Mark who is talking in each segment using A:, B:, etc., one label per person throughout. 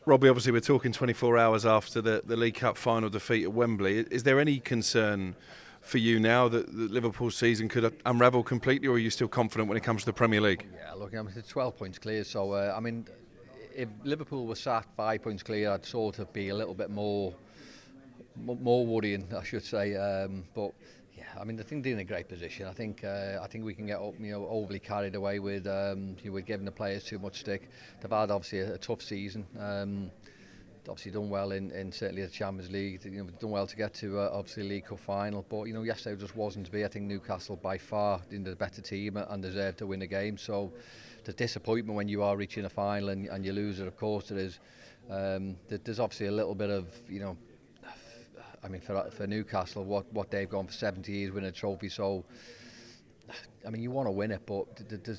A: Robbie, obviously we're talking 24 hours after the League Cup final defeat at Wembley. Is there any concern for you now that the Liverpool season could unravel completely, or are you still confident when it comes to the Premier League?
B: Yeah, look, it's 12 points clear, so if Liverpool were sat 5 points clear, I'd sort of be a little bit more worrying, I should say. But yeah, I think they're in a great position. I think we can get overly carried away with giving the players too much stick. They've had obviously a tough season. Obviously done well in certainly the Champions League. Done well to get to obviously League Cup final. But yesterday just wasn't to be. I think Newcastle by far the better team and deserved to win the game. So the disappointment when you are reaching a final and you lose it, of course there is. There's obviously a little bit of for Newcastle, what they've gone for 70 years winning a trophy. So you want to win it, but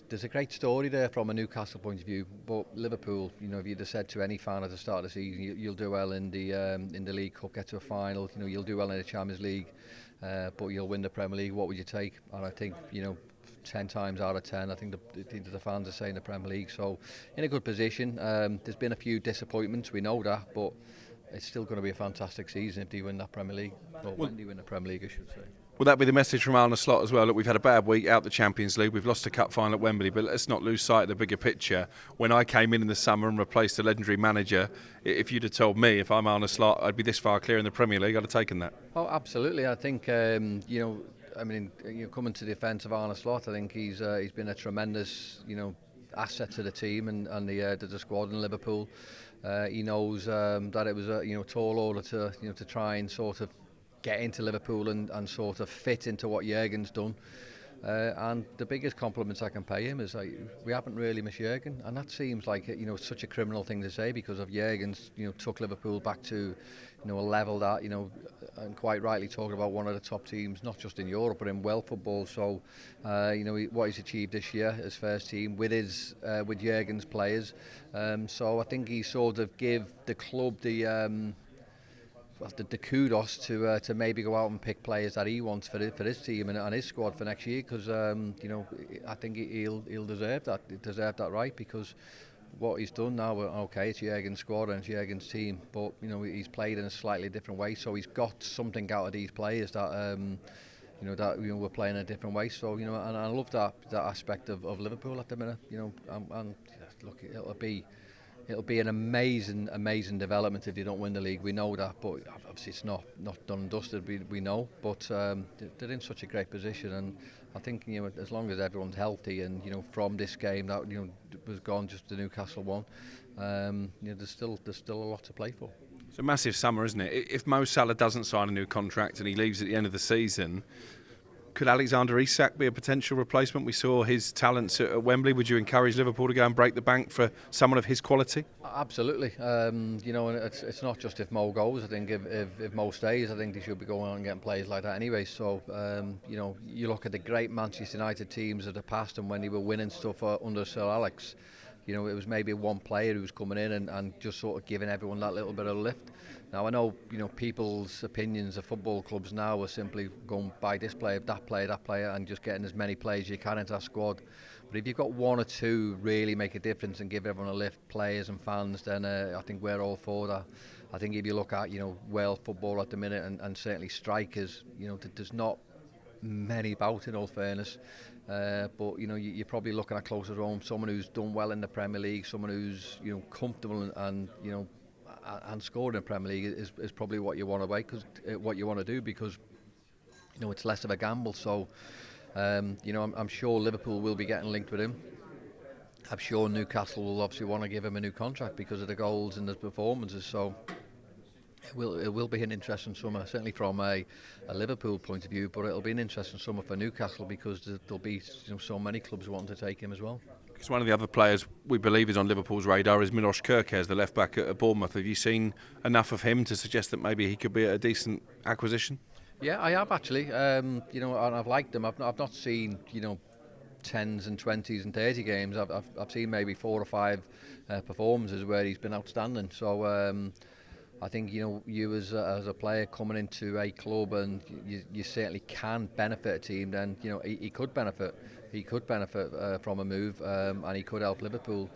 B: there's a great story there from a Newcastle point of view. But Liverpool, if you'd have said to any fan at the start of the season, you'll do well in the League Cup, get to a final, you'll do well in the Champions League, but you'll win the Premier League, what would you take? And I think 10 times out of 10, I think the fans are saying the Premier League. So in a good position. There's been a few disappointments, we know that, but it's still going to be a fantastic season if they win that Premier League, or when they win the Premier League, I should say.
A: Will that be the message from Arne Slot as well? Look, we've had a bad week out the Champions League. We've lost a cup final at Wembley, but let's not lose sight of the bigger picture. When I came in the summer and replaced the legendary manager, if you'd have told me, if I'm Arne Slot, I'd be this far clear in the Premier League, I'd have taken that.
B: Oh, absolutely. I think, coming to the defence of Arne Slot, I think he's been a tremendous, asset to the team and the squad in Liverpool. He knows that it was a tall order to try and sort of get into Liverpool and sort of fit into what Jurgen's done. And the biggest compliments I can pay him is we haven't really missed Jurgen, and that seems like such a criminal thing to say, because of Jurgen's took Liverpool back to a level that and quite rightly talking about one of the top teams, not just in Europe but in world football. So what he's achieved this year, his first team with Jurgen's players. So I think he sort of give the club the kudos to maybe go out and pick players that he wants for his team and his squad for next year, because I think he'll deserve that right, because what he's done now, okay, it's Jurgen's squad and it's Jurgen's team, but he's played in a slightly different way, so he's got something out of these players that we're playing in a different way. So and I love that aspect of Liverpool at the minute. And look, it'll be an amazing development if they don't win the league. We know that, but obviously it's not done and dusted. We know, but they're in such a great position, and I think as long as everyone's healthy and from this game that was gone just the Newcastle one, there's still a lot to play for.
A: It's a massive summer, isn't it? If Mo Salah doesn't sign a new contract and he leaves at the end of the season, could Alexander ISAK be a potential replacement? We saw his talents at Wembley. Would you encourage Liverpool to go and break the bank for someone of his quality?
B: Absolutely. And it's not just if Mo goes. I think if Mo stays, I think they should be going on and getting players like that anyway. So, you look at the great Manchester United teams of the past, and when they were winning stuff under Sir Alex, it was maybe one player who was coming in and just sort of giving everyone that little bit of a lift. Now I know people's opinions of football clubs now are simply going by this player, that player, and just getting as many players as you can into that squad. But if you've got one or two really make a difference and give everyone a lift, players and fans, then I think we're all for that. I think if you look at world football at the minute and certainly strikers, there's not many about, in all fairness. But you're probably looking at closer to home, someone who's done well in the Premier League, someone who's comfortable and scored in the Premier League is probably what you want to do, because it's less of a gamble. So I'm sure Liverpool will be getting linked with him. I'm sure Newcastle will obviously want to give him a new contract because of the goals and the performances. So it will be an interesting summer, certainly from a Liverpool point of view, but it'll be an interesting summer for Newcastle, because there'll be so many clubs wanting to take him as well.
A: Because one of the other players we believe is on Liverpool's radar is Milos Kerkez, the left back at Bournemouth. Have you seen enough of him to suggest that maybe he could be a decent acquisition?
B: Yeah, I have actually. And I've liked him. I've not seen 10s and 20s and 30 games. I've seen maybe 4 or 5 performances where he's been outstanding. So I think you as a player coming into a club, and you certainly can benefit a team. Then he could benefit. He could benefit from a move, and he could help Liverpool.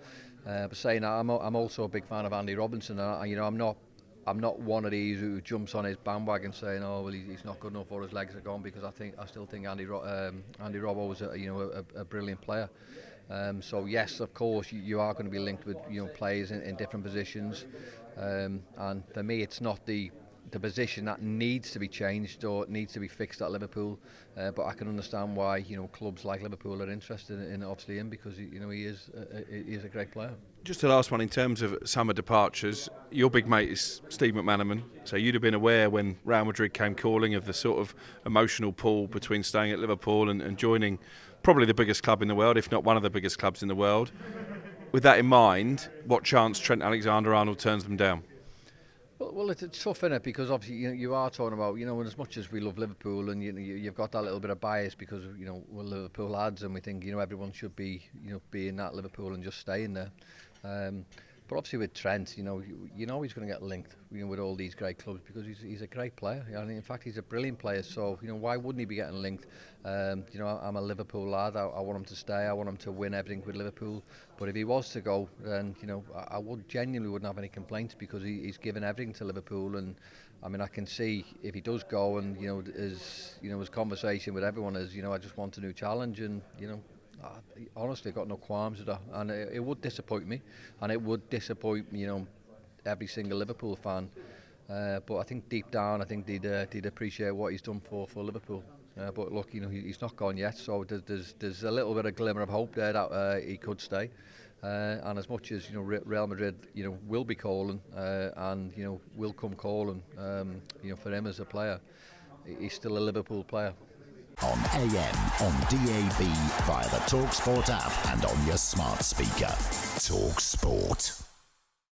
B: But saying that, I'm also a big fan of Andy Robertson. You know, I'm not one of these who jumps on his bandwagon saying, "Oh, well, he's not good enough or his legs are gone," because I still think Andy Robbo was a brilliant player. So yes, of course, you are going to be linked with players in different positions, and for me, it's not the position that needs to be changed or needs to be fixed at Liverpool, but I can understand why clubs like Liverpool are interested in obviously him, because he is a great player.
A: Just the last one, in terms of summer departures, your big mate is Steve McManaman, so you'd have been aware when Real Madrid came calling of the sort of emotional pull between staying at Liverpool and joining probably the biggest club in the world, if not one of the biggest clubs in the world. With that in mind, what chance Trent Alexander-Arnold turns them down?
B: Well, it's tough, isn't it? Because obviously you are talking about, as much as we love Liverpool, and you've got that little bit of bias because we're Liverpool lads, and we think everyone should be being at Liverpool and just staying there. But obviously with Trent, he's going to get linked with all these great clubs because he's a great player. And in fact, he's a brilliant player. So why wouldn't he be getting linked? I'm a Liverpool lad. I want him to stay. I want him to win everything with Liverpool. But if he was to go, then I genuinely wouldn't have any complaints, because he's given everything to Liverpool. And I mean, I can see if he does go, and his conversation with everyone is, I just want a new challenge, and honestly, I've got no qualms with that, and it would disappoint me, and it would disappoint every single Liverpool fan. But I think deep down, I think they'd appreciate what he's done for Liverpool. But look, he's not gone yet, so there's a little bit of glimmer of hope there that he could stay. And as much as Real Madrid will be calling and will come calling for him as a player, he's still a Liverpool player.
C: On AM, on DAB, via the talkSPORT app and on your smart speaker. talkSPORT.